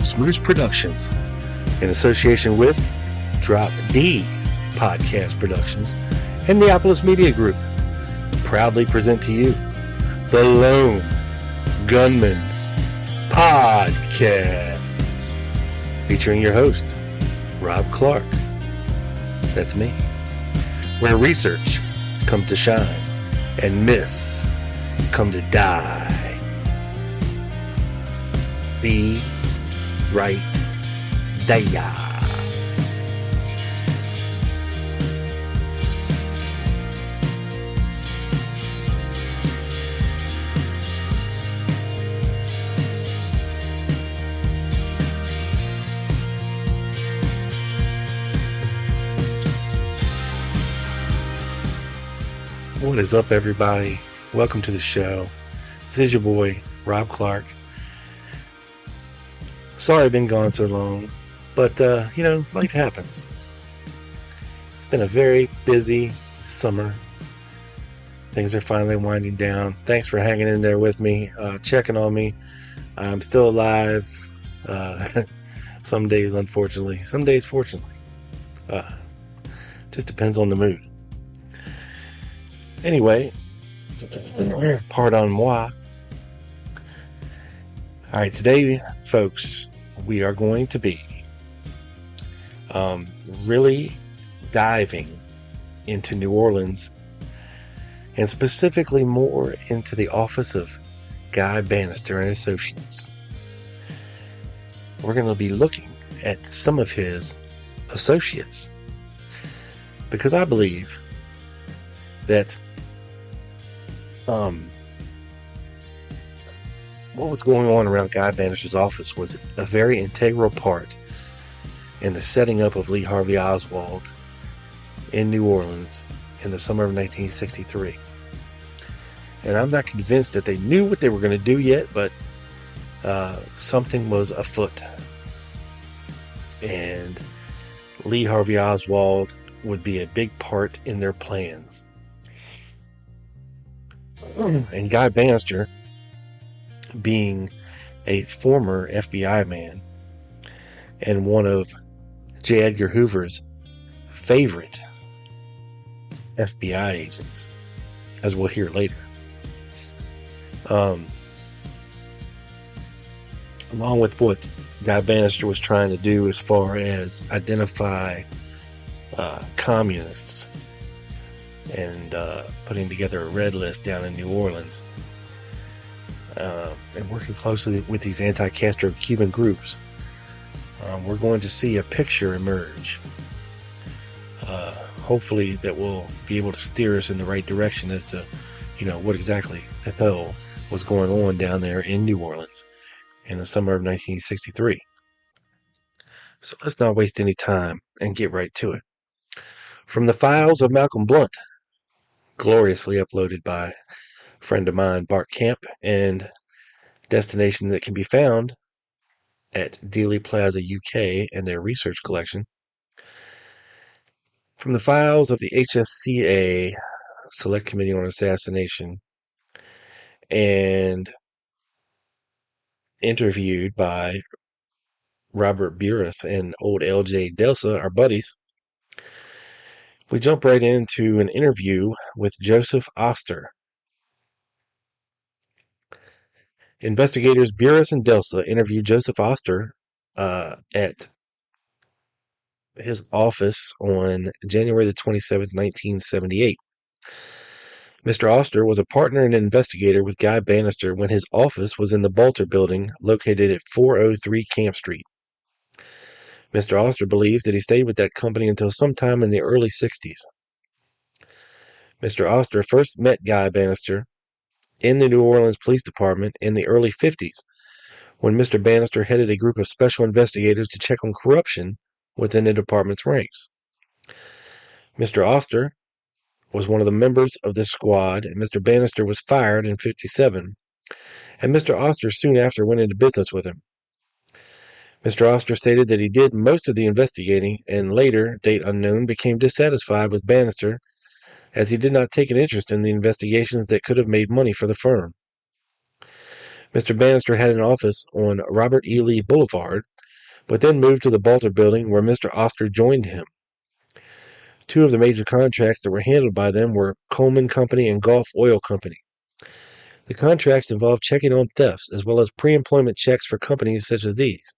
Smoosh Productions, in association with Drop D Podcast Productions and Neapolis Media Group, proudly present to you the Lone Gunman Podcast, featuring your host, Rob Clark. That's me. Where research comes to shine and myths come to die. Be right there. What is up, everybody? Welcome to the show. This is your boy, Rob Clark. Sorry I've been gone so long, but, life happens. It's been a very busy summer. Things are finally winding down. Thanks for hanging in there with me, checking on me. I'm still alive. Some days, unfortunately. Some days, fortunately. Just depends on the mood. Anyway, pardon moi. All right, today, folks, we are going to be really diving into New Orleans, and specifically more into the office of Guy Banister and Associates. We're going to be looking at some of his associates, because I believe that what was going on around Guy Banister's office was a very integral part in the setting up of Lee Harvey Oswald in New Orleans in the summer of 1963. And I'm not convinced that they knew what they were going to do yet, but something was afoot. And Lee Harvey Oswald would be a big part in their plans. And Guy Banister, being a former FBI man and one of J. Edgar Hoover's favorite FBI agents, as we'll hear later, along with what Guy Banister was trying to do as far as identify communists and putting together a red list down in New Orleans, and working closely with these anti-Castro Cuban groups, we're going to see a picture emerge, hopefully that will be able to steer us in the right direction as to, what exactly the hell was going on down there in New Orleans in the summer of 1963. So let's not waste any time and get right to it. From the files of Malcolm Blunt, gloriously uploaded by a friend of mine, Bart Camp, and destination that can be found at Dealey Plaza UK and their research collection. From the files of the HSCA Select Committee on Assassination, and interviewed by Robert Burris and old LJ Delsa, our buddies, we jump right into an interview with Joseph Oster. Investigators Burris and Delsa interviewed Joseph Oster at his office on January the 27th, 1978. Mr. Oster was a partner and investigator with Guy Banister when his office was in the Balter building located at 403 Camp Street. Mr. Oster believes that he stayed with that company until sometime in the early 60s. Mr. Oster first met Guy Banister in the New Orleans Police Department in the early 50s, when Mr. Banister headed a group of special investigators to check on corruption within the department's ranks. Mr. Oster was one of the members of this squad, and Mr. Banister was fired in 57, and Mr. Oster soon after went into business with him. Mr. Oster stated that he did most of the investigating, and later, date unknown, became dissatisfied with Banister as he did not take an interest in the investigations that could have made money for the firm. Mr. Banister had an office on Robert E. Lee Boulevard but then moved to the Balter building where Mr. Oster joined him. Two of the major contracts that were handled by them were Coleman Company and Gulf Oil Company. The contracts involved checking on thefts as well as pre-employment checks for companies such as these.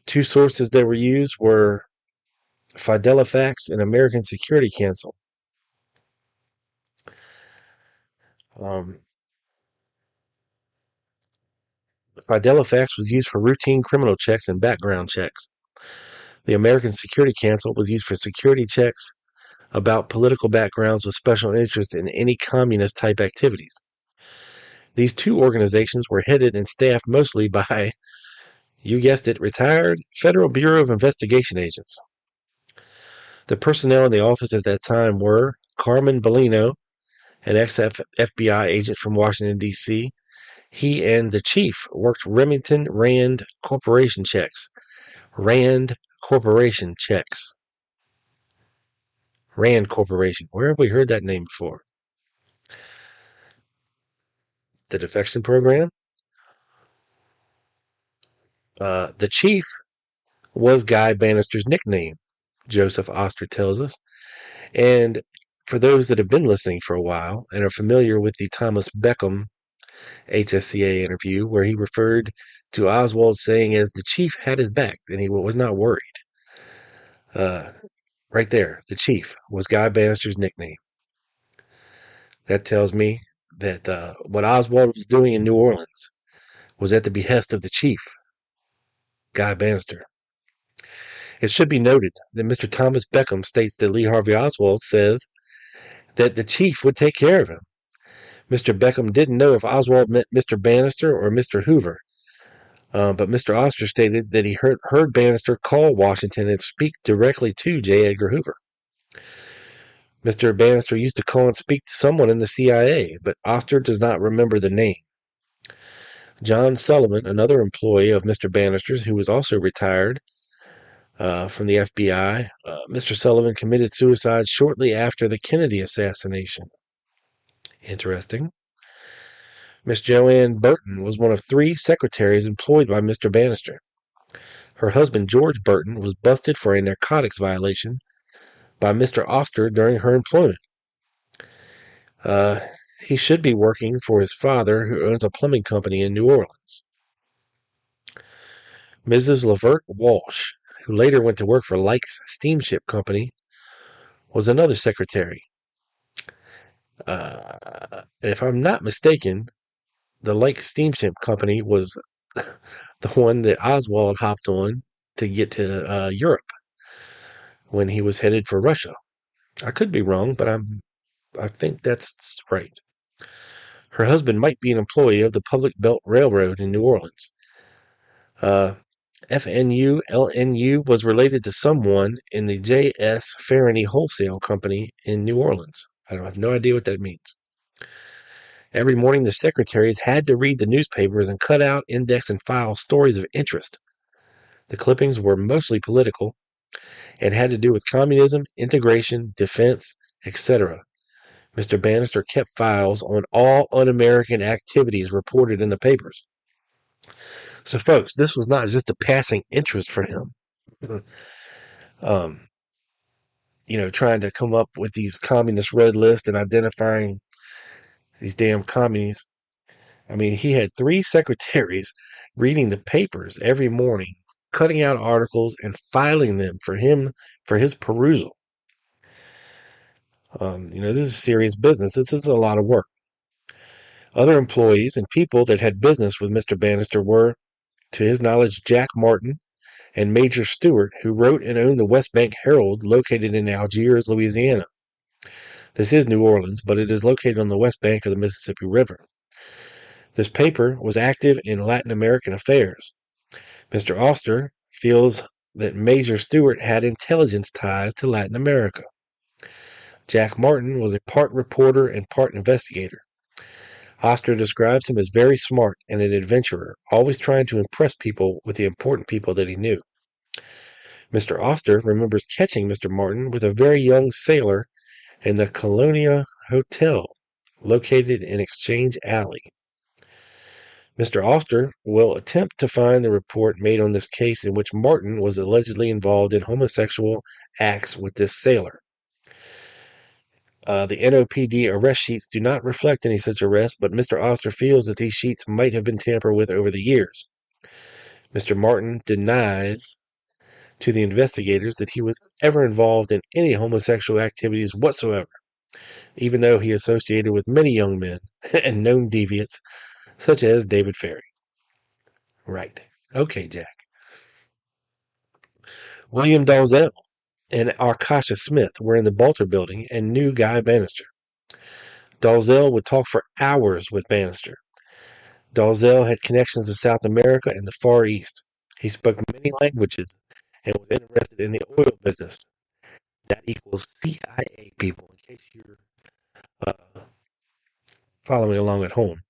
Two sources that were used were Fidelifax and American Security Council. Fidelifax was used for routine criminal checks and background checks. The American Security Council was used for security checks about political backgrounds with special interest in any communist-type activities. These two organizations were headed and staffed mostly by, you guessed it, retired Federal Bureau of Investigation agents. The personnel in the office at that time were Carmen Bellino, an ex-FBI agent from Washington, D.C. He and the chief worked Remington Rand Corporation checks. Rand Corporation checks. Rand Corporation. Where have we heard that name before? The defection program? The chief was Guy Banister's nickname, Joseph Oster tells us. And for those that have been listening for a while and are familiar with the Thomas Beckham HSCA interview, where he referred to Oswald saying as the chief had his back and he was not worried. Right there, the chief was Guy Banister's nickname. That tells me that what Oswald was doing in New Orleans was at the behest of the chief, Guy Banister. It should be noted that Mr. Thomas Beckham states that Lee Harvey Oswald says that the chief would take care of him. Mr. Beckham didn't know if Oswald meant Mr. Banister or Mr. Hoover, but Mr. Oster stated that he heard Banister call Washington and speak directly to J. Edgar Hoover. Mr. Banister used to call and speak to someone in the CIA, but Oster does not remember the name. John Sullivan, another employee of Mr. Banister's, who was also retired from the FBI, Mr. Sullivan committed suicide shortly after the Kennedy assassination. Interesting. Miss Joanne Burton was one of 3 secretaries employed by Mr. Banister. Her husband, George Burton, was busted for a narcotics violation by Mr. Oster during her employment. He should be working for his father, who owns a plumbing company in New Orleans. Mrs. Lavert Walsh, who later went to work for Like's Steamship Company, was another secretary. If I'm not mistaken, the Lake Steamship Company was the one that Oswald hopped on to get to Europe when he was headed for Russia. I could be wrong, but I think that's right. Her husband might be an employee of the Public Belt Railroad in New Orleans. FNU LNU was related to someone in the J.S. Farrany Wholesale Company in New Orleans. I have no idea what that means. Every morning, the secretaries had to read the newspapers and cut out, index, and file stories of interest. The clippings were mostly political and had to do with communism, integration, defense, etc. Mr. Banister kept files on all un-American activities reported in the papers. So, folks, this was not just a passing interest for him. Trying to come up with these communist red lists and identifying these damn communists. I mean, he had 3 secretaries reading the papers every morning, cutting out articles and filing them for his perusal. This is serious business. This is a lot of work. Other employees and people that had business with Mr. Banister were, to his knowledge, Jack Martin and Major Stewart, who wrote and owned the West Bank Herald, located in Algiers, Louisiana. This is New Orleans, but it is located on the west bank of the Mississippi River. This paper was active in Latin American affairs. Mr. Oster feels that Major Stewart had intelligence ties to Latin America. Jack Martin was a part reporter and part investigator. Oster describes him as very smart and an adventurer, always trying to impress people with the important people that he knew. Mr. Oster remembers catching Mr. Martin with a very young sailor in the Colonia Hotel, located in Exchange Alley. Mr. Oster will attempt to find the report made on this case in which Martin was allegedly involved in homosexual acts with this sailor. The NOPD arrest sheets do not reflect any such arrest, but Mr. Oster feels that these sheets might have been tampered with over the years. Mr. Martin denies to the investigators that he was ever involved in any homosexual activities whatsoever, even though he associated with many young men and known deviants, such as David Ferry. Right. Okay, Jack. William Dalzell and Arkasha Smith were in the Balter building and knew Guy Banister. Dalzell would talk for hours with Banister. Dalzell had connections to South America and the Far East. He spoke many languages and was interested in the oil business. That equals CIA, people, in case you're following along at home.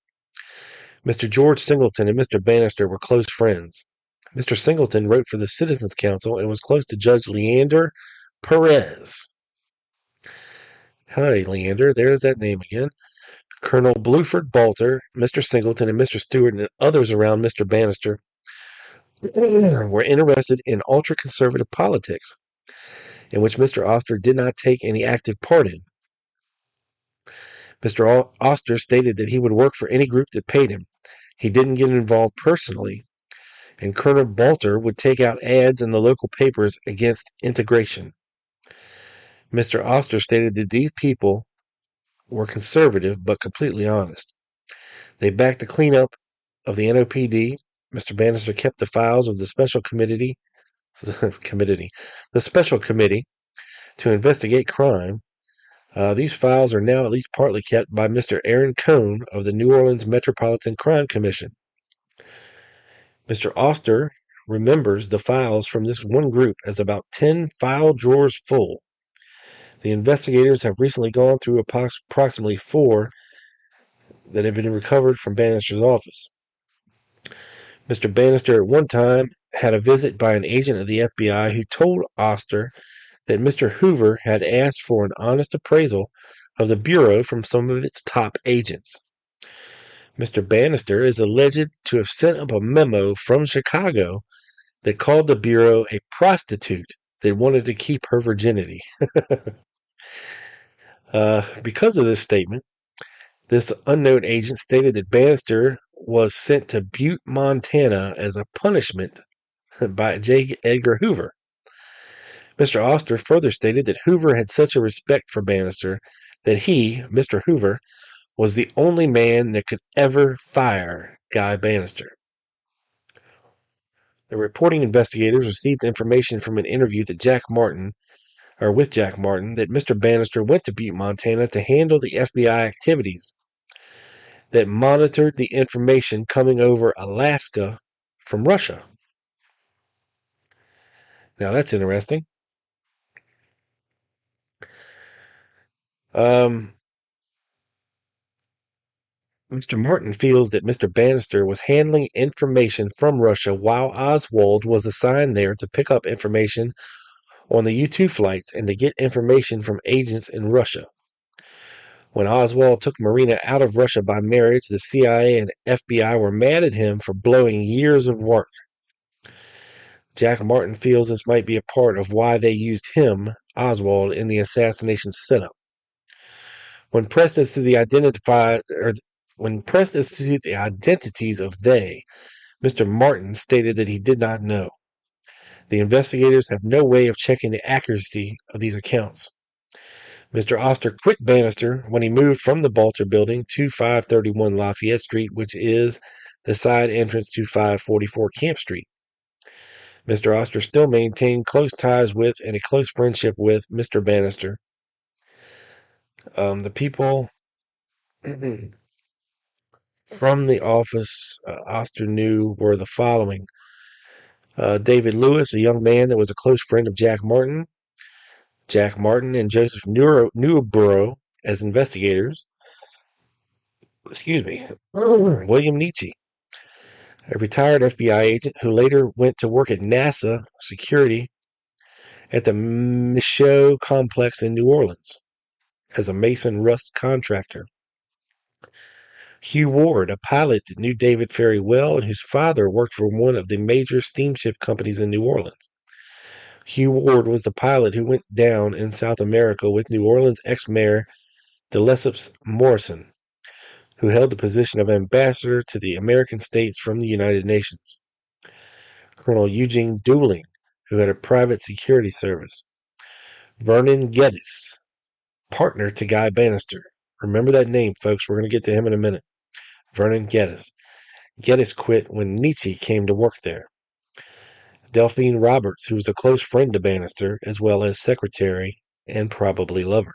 Mr. George Singleton and Mr. Banister were close friends. Mr. Singleton wrote for the Citizens Council and was close to Judge Leander Perez. Hi, Leander. There's that name again. Colonel Bluford Balter, Mr. Singleton, and Mr. Stewart, and others around Mr. Banister were interested in ultra-conservative politics, in which Mr. Oster did not take any active part in. Mr. Oster stated that he would work for any group that paid him. He didn't get involved personally, and Colonel Balter would take out ads in the local papers against integration. Mr. Oster stated that these people were conservative but completely honest. They backed the cleanup of the NOPD. Mr. Banister kept the files of the special committee to investigate crime. These files are now at least partly kept by Mr. Aaron Cohn of the New Orleans Metropolitan Crime Commission. Mr. Oster remembers the files from this one group as about 10 file drawers full. The investigators have recently gone through approximately 4 that have been recovered from Banister's office. Mr. Banister at one time had a visit by an agent of the FBI who told Oster that Mr. Hoover had asked for an honest appraisal of the Bureau from some of its top agents. Mr. Banister is alleged to have sent up a memo from Chicago that called the Bureau a prostitute that wanted to keep her virginity. Because of this statement, this unknown agent stated that Banister was sent to Butte, Montana as a punishment by J. Edgar Hoover. Mr. Oster further stated that Hoover had such a respect for Banister that he, Mr. Hoover, was the only man that could ever fire Guy Banister. The reporting investigators received information from an interview with Jack Martin, that Mr. Banister went to Butte, Montana to handle the FBI activities that monitored the information coming over Alaska from Russia. Now that's interesting. Mr. Martin feels that Mr. Banister was handling information from Russia while Oswald was assigned there to pick up information on the U-2 flights and to get information from agents in Russia. When Oswald took Marina out of Russia by marriage, the CIA and FBI were mad at him for blowing years of work. Jack Martin feels this might be a part of why they used him, Oswald, in the assassination setup. When pressed as to the identities of they, Mr. Martin stated that he did not know. The investigators have no way of checking the accuracy of these accounts. Mr. Oster quit Banister when he moved from the Balter building to 531 Lafayette Street, which is the side entrance to 544 Camp Street. Mr. Oster still maintained close ties with and a close friendship with Mr. Banister. The people from the office Oster knew were the following. David Lewis, a young man that was a close friend of Jack Martin. Jack Martin and Joseph Newberg as investigators. William Nietzsche, a retired FBI agent who later went to work at NASA security at the Michaud complex in New Orleans as a mason rust contractor. Hugh Ward, a pilot that knew David Ferry well and whose father worked for one of the major steamship companies in New Orleans. Hugh Ward was the pilot who went down in South America with New Orleans ex-mayor de Lesseps Morrison, who held the position of ambassador to the American states from the United Nations. Colonel Eugene Dooling, who had a private security service. Vernon Gerdes, partner to Guy Banister. Remember that name, folks. We're going to get to him in a minute. Vernon Gerdes. Geddes quit when Nietzsche came to work there. Delphine Roberts, who was a close friend to Banister, as well as secretary and probably lover.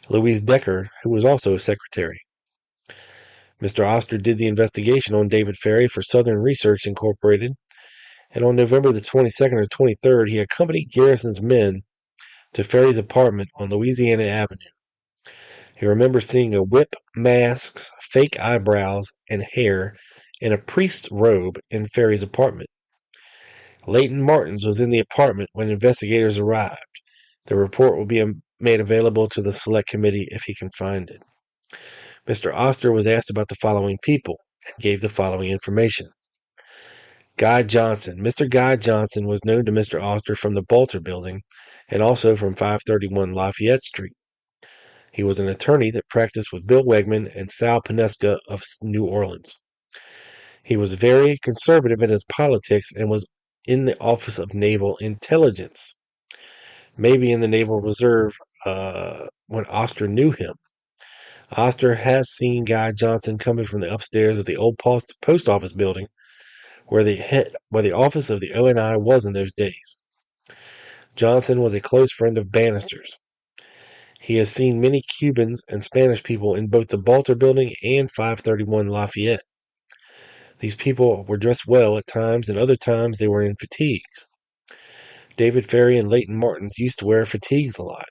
Louise Decker, who was also a secretary. Mr. Oster did the investigation on David Ferry for Southern Research Incorporated, and on November the 22nd or 23rd, he accompanied Garrison's men to Ferry's apartment on Louisiana Avenue. He remembers seeing a whip, masks, fake eyebrows, and hair in a priest's robe in Ferry's apartment. Leighton Martins was in the apartment when investigators arrived. The report will be made available to the Select Committee if he can find it. Mr. Oster was asked about the following people and gave the following information. Guy Johnson. Mr. Guy Johnson was known to Mr. Oster from the Bolter Building and also from 531 Lafayette Street. He was an attorney that practiced with Bill Wegman and Sal Pinesca of New Orleans. He was very conservative in his politics and was in the Office of Naval Intelligence, maybe in the Naval Reserve when Oster knew him. Oster has seen Guy Johnson coming from the upstairs of the old post office building where the office of the ONI was in those days. Johnson was a close friend of Banister's. He has seen many Cubans and Spanish people in both the Bolter Building and 531 Lafayette. These people were dressed well at times, and other times they were in fatigues. David Ferry and Leighton Martins used to wear fatigues a lot.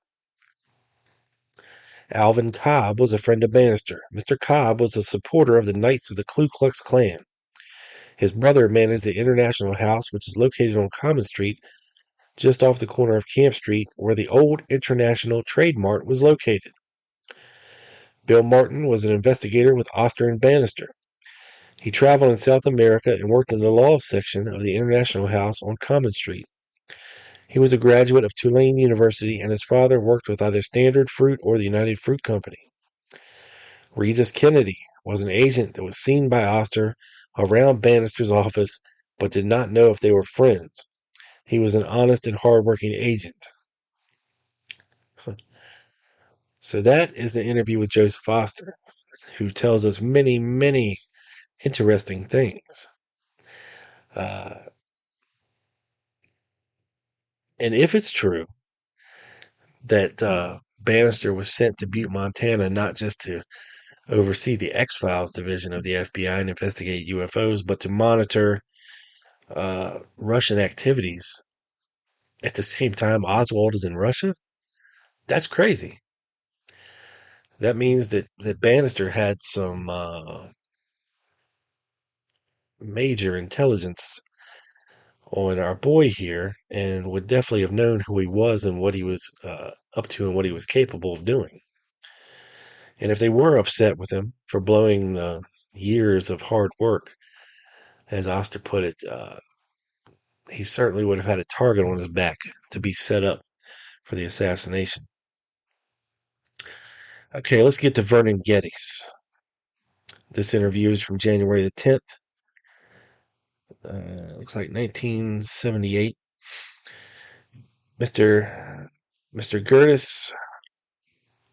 Alvin Cobb was a friend of Banister. Mr. Cobb was a supporter of the Knights of the Ku Klux Klan. His brother managed the International House, which is located on Common Street, just off the corner of Camp Street, where the old International Trade Mart was located. Bill Martin was an investigator with Oster and Banister. He traveled in South America and worked in the law section of the International House on Common Street. He was a graduate of Tulane University, and his father worked with either Standard Fruit or the United Fruit Company. Regis Kennedy was an agent that was seen by Oster around Banister's office, but did not know if they were friends. He was an honest and hard-working agent. So that is an interview with Joseph Oster, who tells us many, many interesting things. And if it's true that Banister was sent to Butte, Montana, not just to oversee the X-Files division of the FBI and investigate UFOs, but to monitor Russian activities at the same time Oswald is in Russia, that's crazy. That means that Banister had some major intelligence on our boy here and would definitely have known who he was and what he was up to and what he was capable of doing. And if they were upset with him for blowing the years of hard work, as Oster put it, he certainly would have had a target on his back to be set up for the assassination. Okay, let's get to Vernon Gerdes. This interview is from January the 10th. Looks like 1978. Mr. Gerdes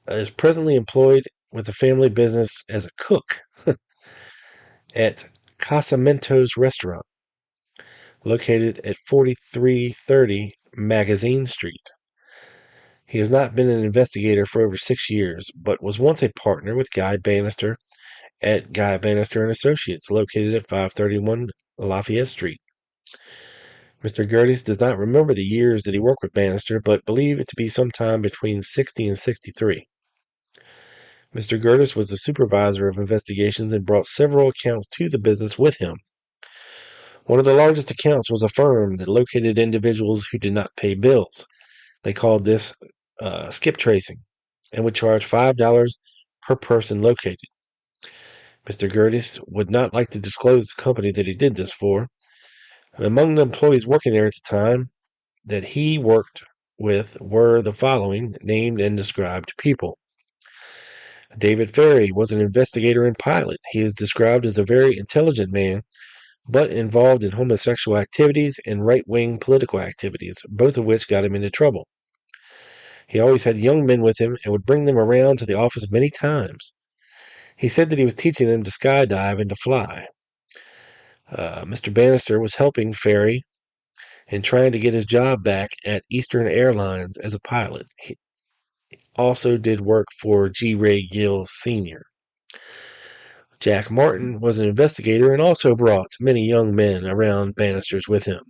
is presently employed with a family business as a cook at Casamento's restaurant, located at 4330 Magazine Street. He has not been an investigator for over 6 years, but was once a partner with Guy Banister at Guy Banister and Associates, located at 531 Lafayette Street. Mr. Gerdes does not remember the years that he worked with Banister, but believe it to be sometime between 60 and 63. Mr. Gerdes was the supervisor of investigations and brought several accounts to the business with him. One of the largest accounts was a firm that located individuals who did not pay bills. They called this skip tracing and would charge $5 per person located. Mr. Gerdes would not like to disclose the company that he did this for, and among the employees working there at the time that he worked with were the following named and described people. David Ferry was an investigator and pilot. He is described as a very intelligent man, but involved in homosexual activities and right-wing political activities, both of which got him into trouble. He always had young men with him and would bring them around to the office many times. He said that he was teaching them to skydive and to fly. Mr. Banister was helping Ferry in trying to get his job back at Eastern Airlines as a pilot. He also did work for G. Ray Gill Sr. Jack Martin was an investigator and also brought many young men around Banisters with him.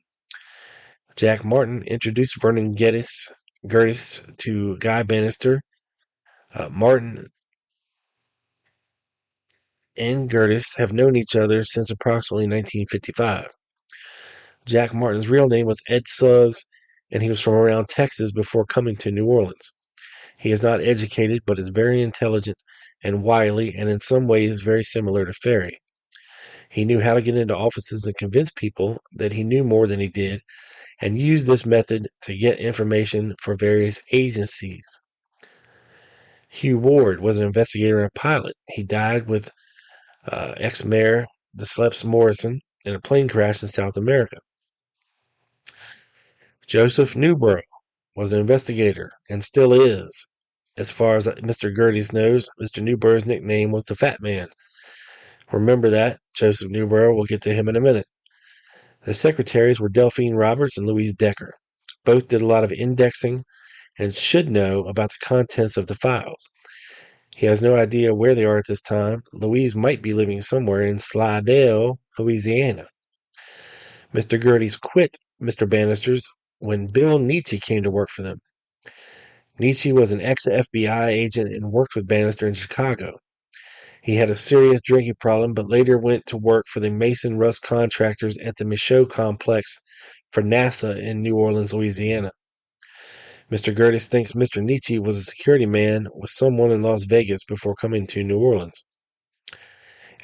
Jack Martin introduced Vernon Gerdes to Guy Banister. Martin and Gerdes have known each other since approximately 1955. Jack Martin's real name was Ed Suggs, and he was from around Texas before coming to New Orleans. He is not educated, but is very intelligent and wily, and in some ways very similar to Ferry. He knew how to get into offices and convince people that he knew more than he did, and used this method to get information for various agencies. Hugh Ward was an investigator and a pilot. He died with ex-mayor DeSleps Morrison in a plane crash in South America. Joseph Newberg was an investigator and still is. As far as Mr. Gerdes knows, Mr. Newberg's nickname was the Fat Man. Remember that, Joseph Newberg. We'll get to him in a minute. The secretaries were Delphine Roberts and Louise Decker. Both did a lot of indexing and should know about the contents of the files. He has no idea where they are at this time. Louise might be living somewhere in Slidell, Louisiana. Mr. Gerdes quit Mr. Banister's when Bill Nietzsche came to work for them. Nietzsche was an ex-FBI agent and worked with Banister in Chicago. He had a serious drinking problem, but later went to work for the Mason Russ contractors at the Michaud complex for NASA in New Orleans, Louisiana. Mr. Gerdes thinks Mr. Nietzsche was a security man with someone in Las Vegas before coming to New Orleans.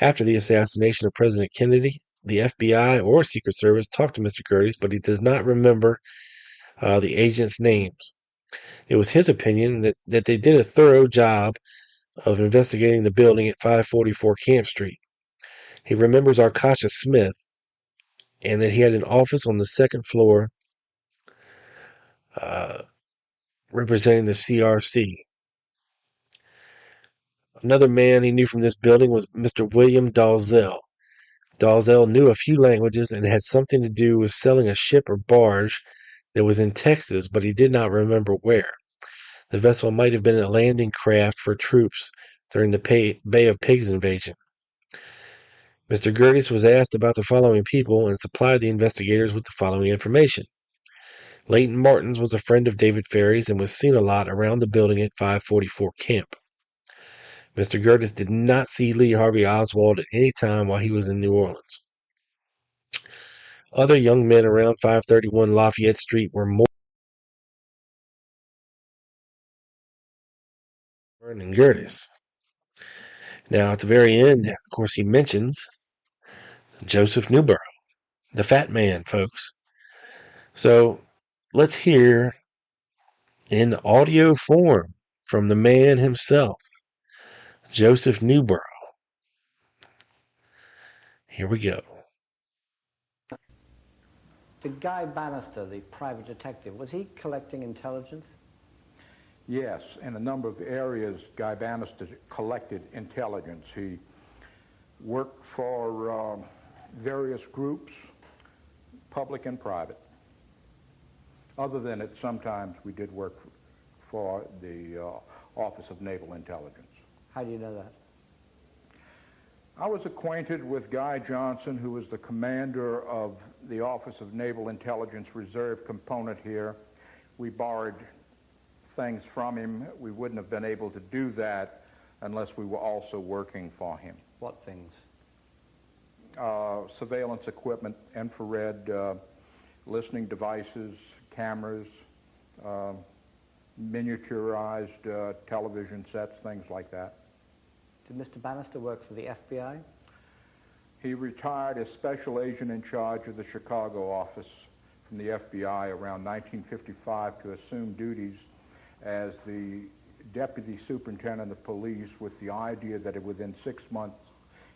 After the assassination of President Kennedy, the FBI or Secret Service talked to Mr. Gerdes, but he does not remember the agents' names. It was his opinion that they did a thorough job of investigating the building at 544 Camp Street. He remembers Arcasha Smith and that he had an office on the second floor representing the CRC. Another man he knew from this building was Mr. William Dalzell. Dalzell knew a few languages and had something to do with selling a ship or barge that was in Texas, but he did not remember where. The vessel might have been a landing craft for troops during the Bay of Pigs invasion. Mr. Gerdes was asked about the following people and supplied the investigators with the following information. Leighton Martins was a friend of David Ferry's and was seen a lot around the building at 544 Camp. Mr. Gerdes did not see Lee Harvey Oswald at any time while he was in New Orleans. Other young men around 531 Lafayette Street were more Vernon Gerdes. Now, at the very end, of course, he mentions Joseph Newberg, the Fat Man, folks. So let's hear in audio form from the man himself, Joseph Newberg. Here we go. Did Guy Banister, the private detective, was he collecting intelligence? Yes, in a number of areas, Guy Banister collected intelligence. He worked for various groups, public and private. Other than it, sometimes we did work for the Office of Naval Intelligence. How do you know that? I was acquainted with Guy Johnson, who was the commander of the Office of Naval Intelligence Reserve component here. We borrowed things from him. We wouldn't have been able to do that unless we were also working for him. What things? Surveillance equipment, infrared, listening devices, cameras, miniaturized television sets, things like that. Did Mr. Banister work for the FBI? He retired as special agent in charge of the Chicago office from the FBI around 1955 to assume duties as the deputy superintendent of police with the idea that within 6 months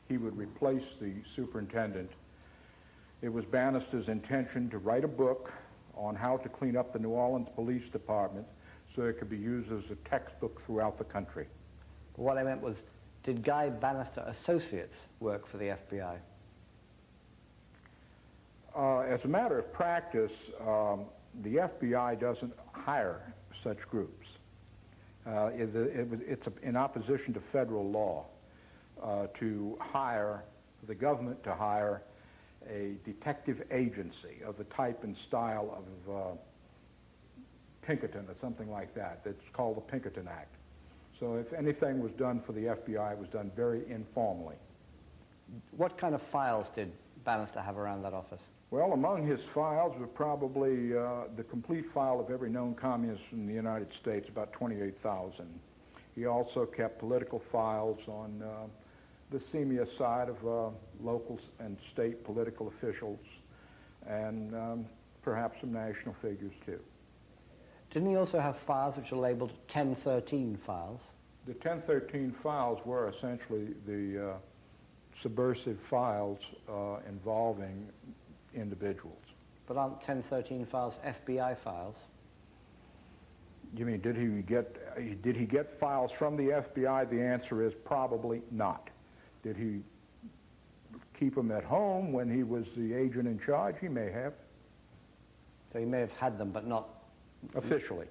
he would replace the superintendent. It was Banister's intention to write a book on how to clean up the New Orleans Police Department so it could be used as a textbook throughout the country. What I meant was, did Guy Banister Associates work for the FBI? As a matter of practice, the FBI doesn't hire such groups. It's in opposition to federal law to hire, for the government to hire a detective agency of the type and style of Pinkerton or something like that. It's called the Pinkerton Act. So if anything was done for the FBI, it was done very informally. What kind of files did Banister have around that office? Well, among his files were probably the complete file of every known communist in the United States, about 28,000. He also kept political files on the senior side of local and state political officials, and perhaps some national figures too. Didn't he also have files which are labeled 1013 files? The 1013 files were essentially the subversive files involving individuals. But aren't 1013 files FBI files? You mean, did he get files from the FBI? The answer is probably not. Did he keep them at home when he was the agent in charge? He may have. So he may have had them, but not officially.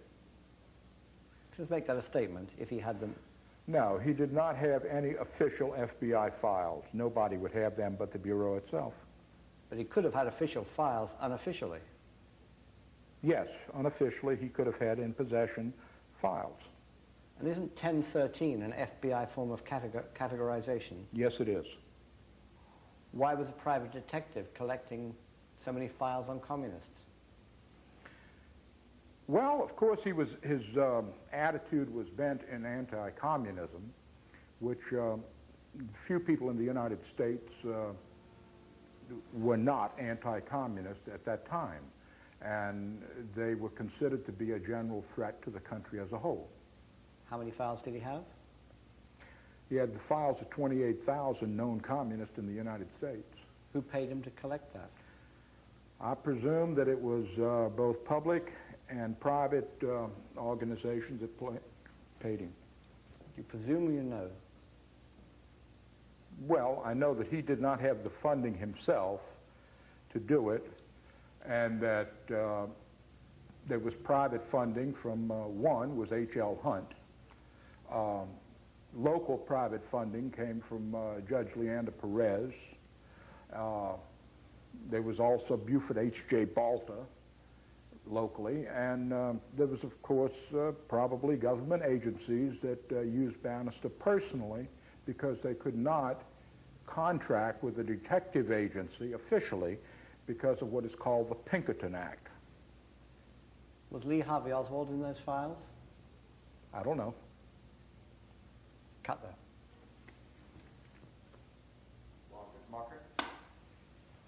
Just make that a statement, if he had them. No, he did not have any official FBI files. Nobody would have them but the Bureau itself. But he could have had official files unofficially. Yes, unofficially he could have had in possession files. And isn't 1013 an FBI form of categorization? Yes, it is. Why was a private detective collecting so many files on communists? Well, of course, his attitude was bent in anti-communism, which few people in the United States were not anti-communist at that time, and they were considered to be a general threat to the country as a whole. How many files did he have? He had the files of 28,000 known communists in the United States. Who paid him to collect that? I presume that it was both public and private organizations that paid him. You presume or you know? Well, I know that he did not have the funding himself to do it, and that there was private funding from one was H.L. Hunt. Local private funding came from Judge Leander Perez. There was also Buford H.J. Balta locally, and there was, of course, probably government agencies that used Banister personally because they could not contract with a detective agency officially because of what is called the Pinkerton Act. Was Lee Harvey Oswald in those files? I don't know. Cut that. Marker. To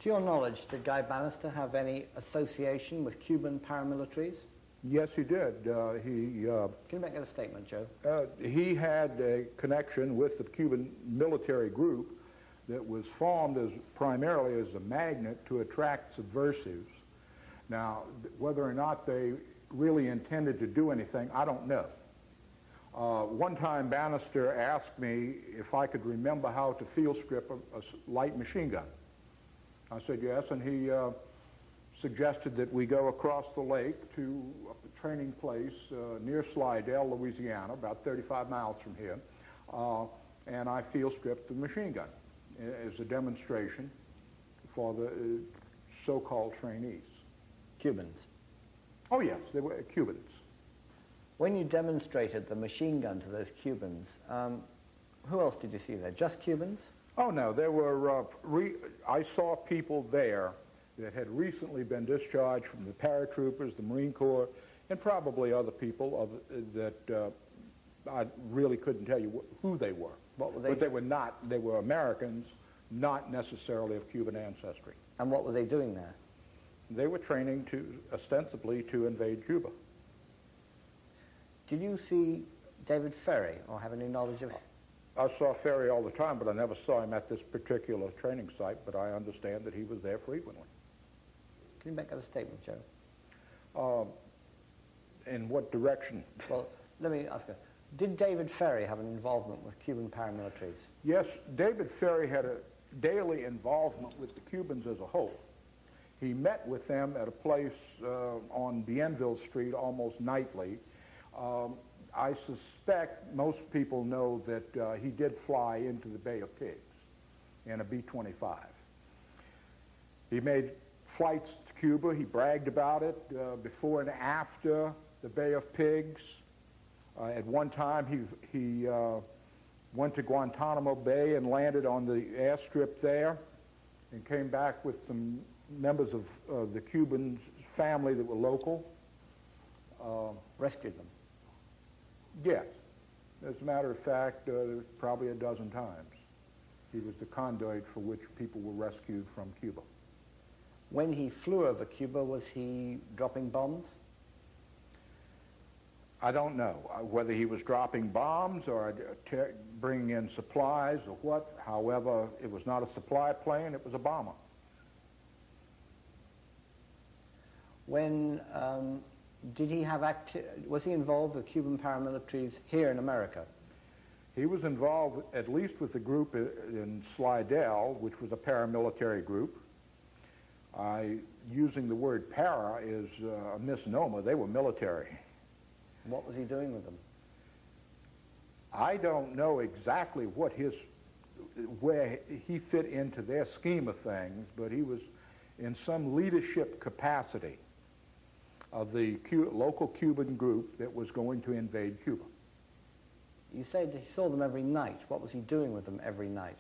your knowledge, did Guy Banister have any association with Cuban paramilitaries? Yes, he did. Can you make that a statement, Joe? He had a connection with the Cuban military group that was formed primarily as a magnet to attract subversives. Now, whether or not they really intended to do anything, I don't know. One time Banister asked me if I could remember how to field script a light machine gun. I said yes, and he suggested that we go across the lake to a training place near Slidell, Louisiana, about 35 miles from here, and I field script the machine gun as a demonstration for the so-called trainees. Cubans? Oh yes, they were Cubans. When you demonstrated the machine gun to those Cubans, who else did you see there? Just Cubans? Oh no, there were, I saw people there that had recently been discharged from the paratroopers, the Marine Corps, and probably other people that I really couldn't tell you who they were. What were they? But they were not. They were Americans, not necessarily of Cuban ancestry. And what were they doing there? They were training ostensibly to invade Cuba. Did you see David Ferry or have any knowledge of it? I saw Ferry all the time, but I never saw him at this particular training site, but I understand that he was there frequently. Can you make that a statement, Joe? In what direction? Well, let me ask you. Did David Ferry have an involvement with Cuban paramilitaries? Yes, David Ferry had a daily involvement with the Cubans as a whole. He met with them at a place on Bienville Street almost nightly. I suspect most people know that he did fly into the Bay of Pigs in a B-25. He made flights to Cuba. He bragged about it before and after the Bay of Pigs. At one time, he went to Guantanamo Bay and landed on the airstrip there and came back with some members of the Cuban family that were local. Rescued them? Yes. As a matter of fact, probably a dozen times. He was the conduit for which people were rescued from Cuba. When he flew over Cuba, was he dropping bombs? I don't know whether he was dropping bombs or bringing in supplies or what. However, it was not a supply plane, it was a bomber. When did he have was he involved with Cuban paramilitaries here in America? He was involved at least with the group in Slidell, which was a paramilitary group. Using the word para is a misnomer. They were military. What was he doing with them? I don't know exactly where he fit into their scheme of things, but he was in some leadership capacity of the local Cuban group that was going to invade Cuba. You said he saw them every night. What was he doing with them every night?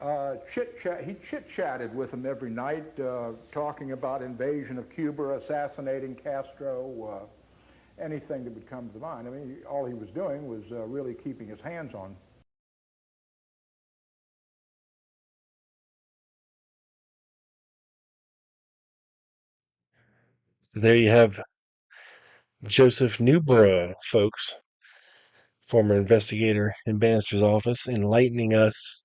He chit-chatted with them every night, talking about invasion of Cuba, assassinating Castro, anything that would come to mind. I mean, all he was doing was really keeping his hands on. So there you have Joseph Newberg, folks, former investigator in Banister's office, enlightening us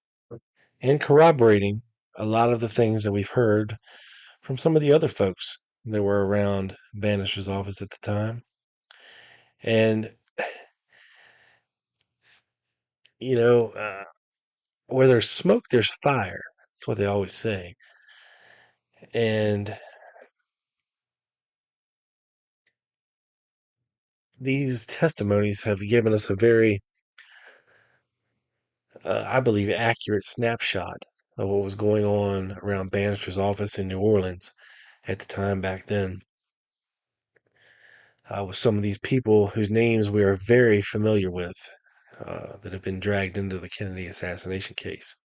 and corroborating a lot of the things that we've heard from some of the other folks that were around Banister's office at the time. And, where there's smoke, there's fire. That's what they always say. And these testimonies have given us a very, I believe, accurate snapshot of what was going on around Banister's office in New Orleans at the time back then. With some of these people whose names we are very familiar with that have been dragged into the Kennedy assassination case.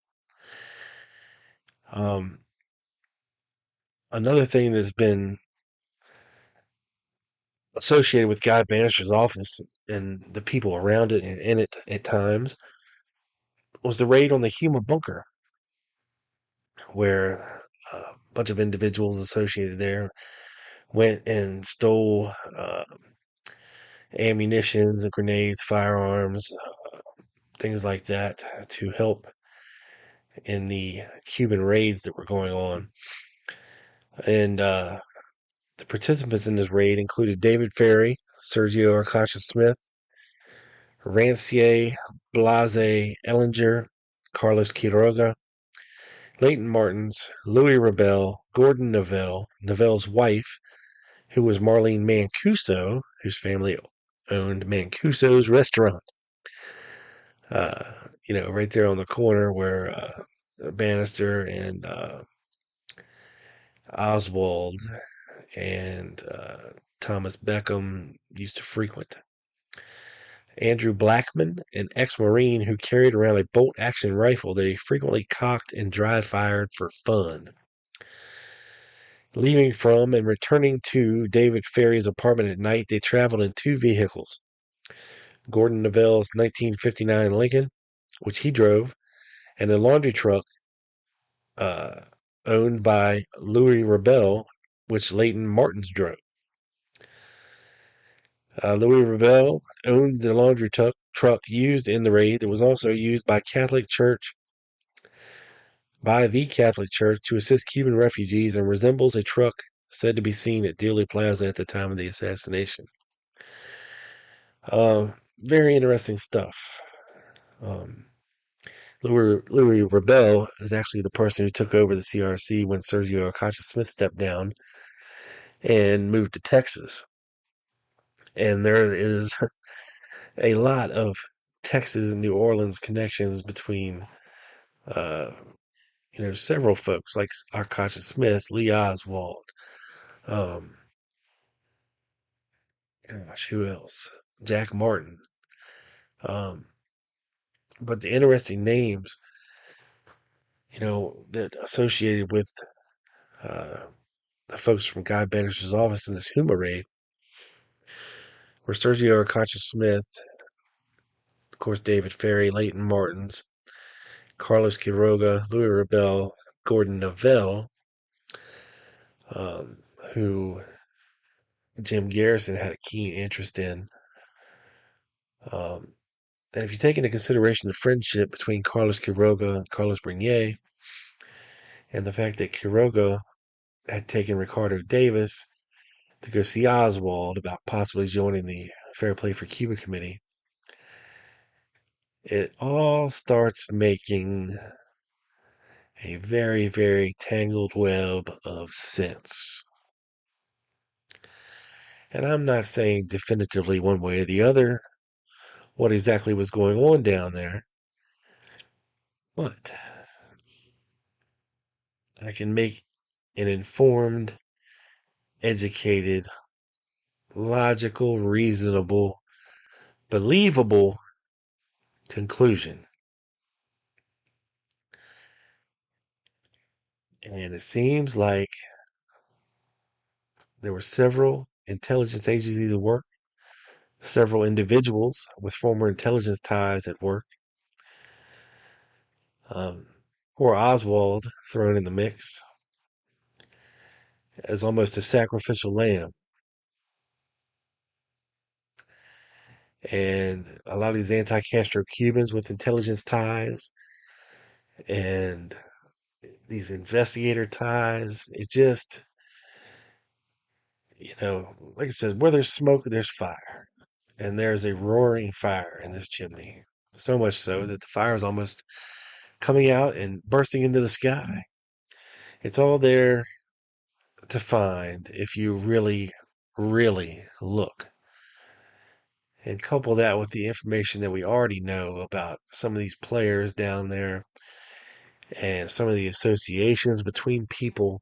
Another thing that's been associated with Guy Banister's office and the people around it and in it at times was the raid on the Huma bunker, where a bunch of individuals associated there went and stole ammunitions, grenades, firearms, things like that to help in the Cuban raids that were going on. And the participants in this raid included David Ferry, Sergio Arcacha Smith, Rancier, Blase Ellinger, Carlos Quiroga, Leighton Martins, Louis Rebel, Gordon Novell, Novell's wife, who was Marlene Mancuso, whose family owned Mancuso's restaurant. Right there on the corner where Banister and Oswald and Thomas Beckham used to frequent. Andrew Blackman, an ex-Marine who carried around a bolt-action rifle that he frequently cocked and dry-fired for fun. Leaving from and returning to David Ferry's apartment at night, they traveled in two vehicles. Gordon Neville's 1959 Lincoln, which he drove, and a laundry truck uh, owned by Louis Rebel, which Leighton Martins drove. Louis Rebel owned the laundry truck used in the raid that was also used by the Catholic Church to assist Cuban refugees and resembles a truck said to be seen at Dealey Plaza at the time of the assassination. Very interesting stuff. Um, Louis Rebel is actually the person who took over the CRC when Sergio Acosta Smith stepped down and moved to Texas. And there is a lot of Texas and New Orleans connections between, uh, several folks like Acosta Smith, Lee Oswald. Um, who else? Jack Martin. Um, but the interesting names, that associated with uh, the folks from Guy Banister's office in this Huma raid were Sergio Acosta Smith, of course, David Ferry, Leighton Martins, Carlos Quiroga, Louis Rebel, Gordon Neville, um, who Jim Garrison had a keen interest in. Um, and if you take into consideration the friendship between Carlos Quiroga and Carlos Bernier, and the fact that Quiroga had taken Ricardo Davis to go see Oswald about possibly joining the Fair Play for Cuba Committee, it all starts making a very, very tangled web of sense. And I'm not saying definitively one way or the other what exactly was going on down there, but I can make an informed, educated, logical, reasonable, believable conclusion. And it seems like there were several intelligence agencies at work, several individuals with former intelligence ties at work, or Oswald thrown in the mix as almost a sacrificial lamb. And a lot of these anti-Castro Cubans with intelligence ties and these investigator ties, it just, like I said, where there's smoke, there's fire. And there's a roaring fire in this chimney. So much so that the fire is almost coming out and bursting into the sky. It's all there to find if you really, really look. And couple that with the information that we already know about some of these players down there and some of the associations between people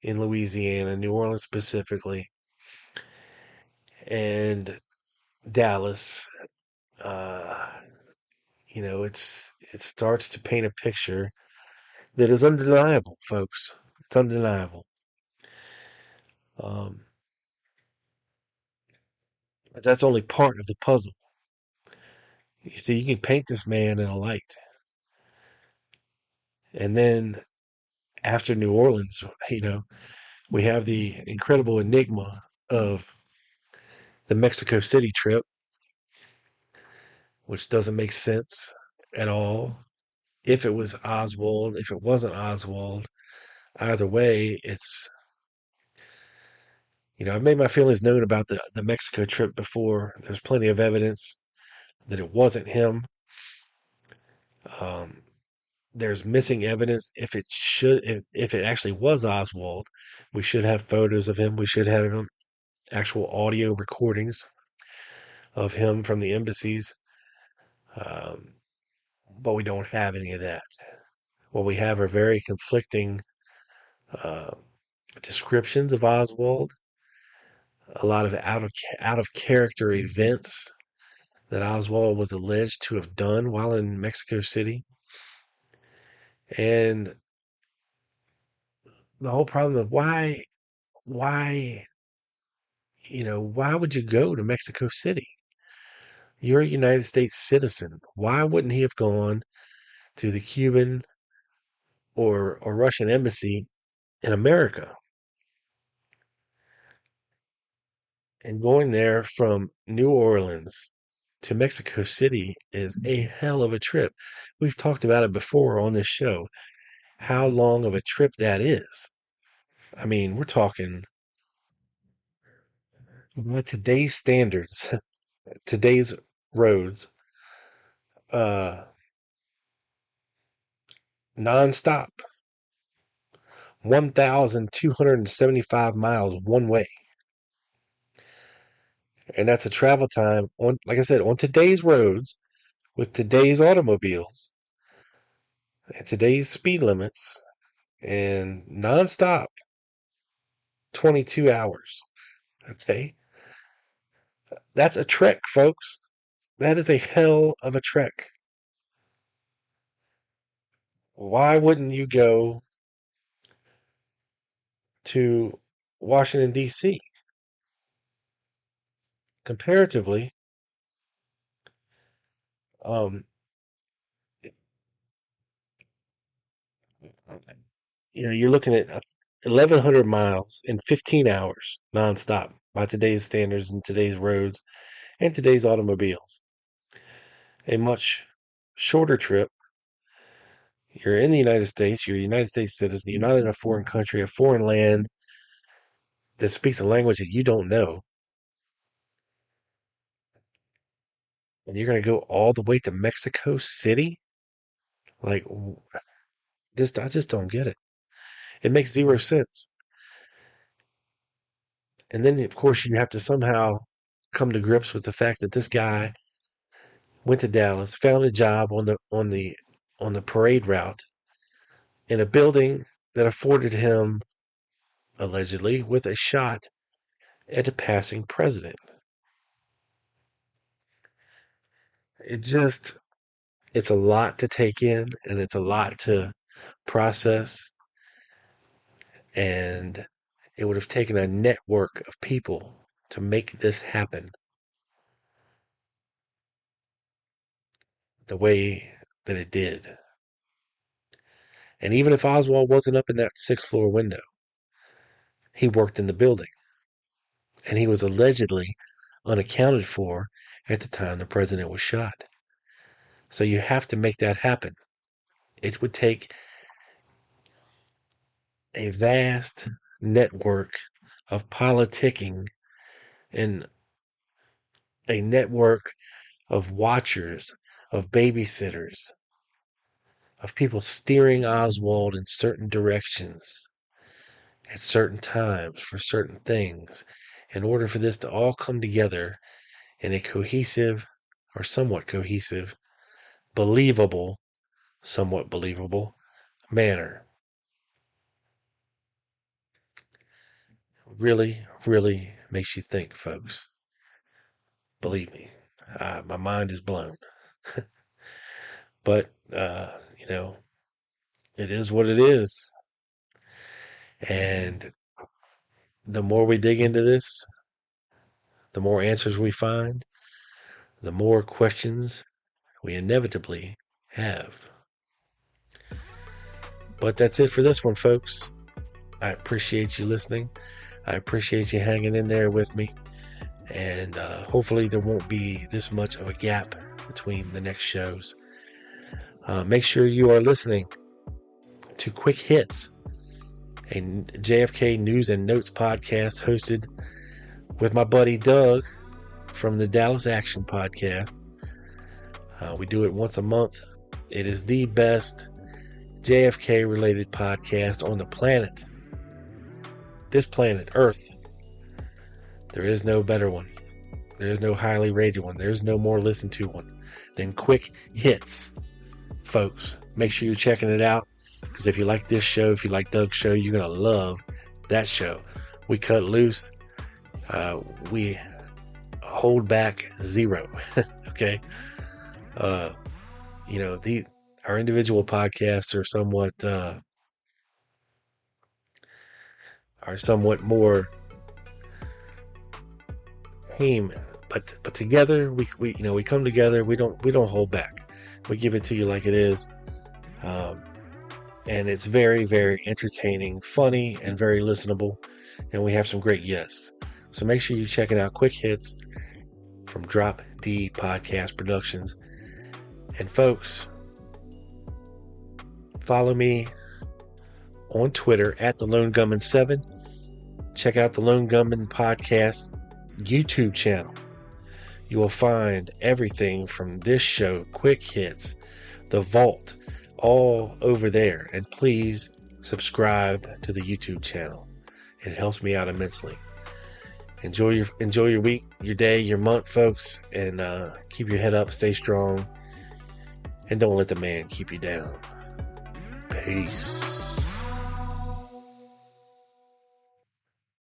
in Louisiana, New Orleans specifically, and Dallas. Uh, it starts to paint a picture that is undeniable, folks. It's undeniable. Um, but that's only part of the puzzle. You see, you can paint this man in a light, and then after New Orleans, we have the incredible enigma of the Mexico City trip, which doesn't make sense at all. If it was Oswald, if it wasn't Oswald, either way, I've made my feelings known about the Mexico trip before. There's plenty of evidence that it wasn't him. Um, there's missing evidence. If it actually was Oswald, we should have photos of him. We should have actual audio recordings of him from the embassies. Um, but we don't have any of that. What we have are very conflicting uh, descriptions of Oswald, a lot of out of character events that Oswald was alleged to have done while in Mexico City, and the whole problem of why why would you go to Mexico City? You're a United States citizen. Why wouldn't he have gone to the Cuban or Russian embassy in America? And going there from New Orleans to Mexico City is a hell of a trip. We've talked about it before on this show, how long of a trip that is. I mean, we're talking by today's standards, today's roads, uh, nonstop, 1,275 miles one way. And that's a travel time on, like I said, on today's roads with today's automobiles and today's speed limits and nonstop 22 hours. Okay. That's a trek, folks. That is a hell of a trek. Why wouldn't you go to Washington, D.C.? Comparatively, um, you're looking at 1,100 miles in 15 hours nonstop by today's standards and today's roads and today's automobiles. A much shorter trip. You're in the United States. You're a United States citizen. You're not in a foreign country, a foreign land that speaks a language that you don't know. And you're going to go all the way to Mexico City? Like, I just don't get it. It makes zero sense. And then, of course, you have to somehow come to grips with the fact that this guy went to Dallas, found a job on the parade route in a building that afforded him, allegedly, with a shot at a passing president. It's a lot to take in and it's a lot to process. And it would have taken a network of people to make this happen the way that it did. And even if Oswald wasn't up in that sixth floor window, he worked in the building. And he was allegedly unaccounted for at the time the president was shot. So you have to make that happen. It would take a vast network of politicking and a network of watchers, of babysitters, of people steering Oswald in certain directions at certain times for certain things in order for this to all come together in a cohesive or somewhat cohesive, believable, somewhat believable manner. Really, really makes you think, folks. Believe me, my mind is blown. But, it is what it is. And the more we dig into this, the more answers we find, the more questions we inevitably have. But that's it for this one, folks. I appreciate you listening. I appreciate you hanging in there with me. And hopefully there won't be this much of a gap between the next shows. Make sure you are listening to Quick Hits, a JFK News and Notes podcast hosted with my buddy Doug from the Dallas Action Podcast. We do it once a month. It is the best JFK related podcast on the planet. This planet, Earth. There is no better one. There is no highly rated one. There is no more listened to one than Quick Hits. Folks, make sure you're checking it out. Because if you like this show, if you like Doug's show, you're going to love that show. We cut loose. We hold back zero. Okay? Our individual podcasts are somewhat more tame but together we come together. We don't hold back. We give it to you like it is, and it's very, very entertaining, funny, and very listenable. And we have some great guests. So make sure you're checking out Quick Hits from Drop D Podcast Productions. And folks, follow me on Twitter at the Lone Gunman 7. Check out the Lone Gunman Podcast YouTube channel. You will find everything from this show, Quick Hits, The Vault, all over there. And please subscribe to the YouTube channel. It helps me out immensely. Enjoy your week, your day, your month, folks, and keep your head up, stay strong, and don't let the man keep you down. Peace.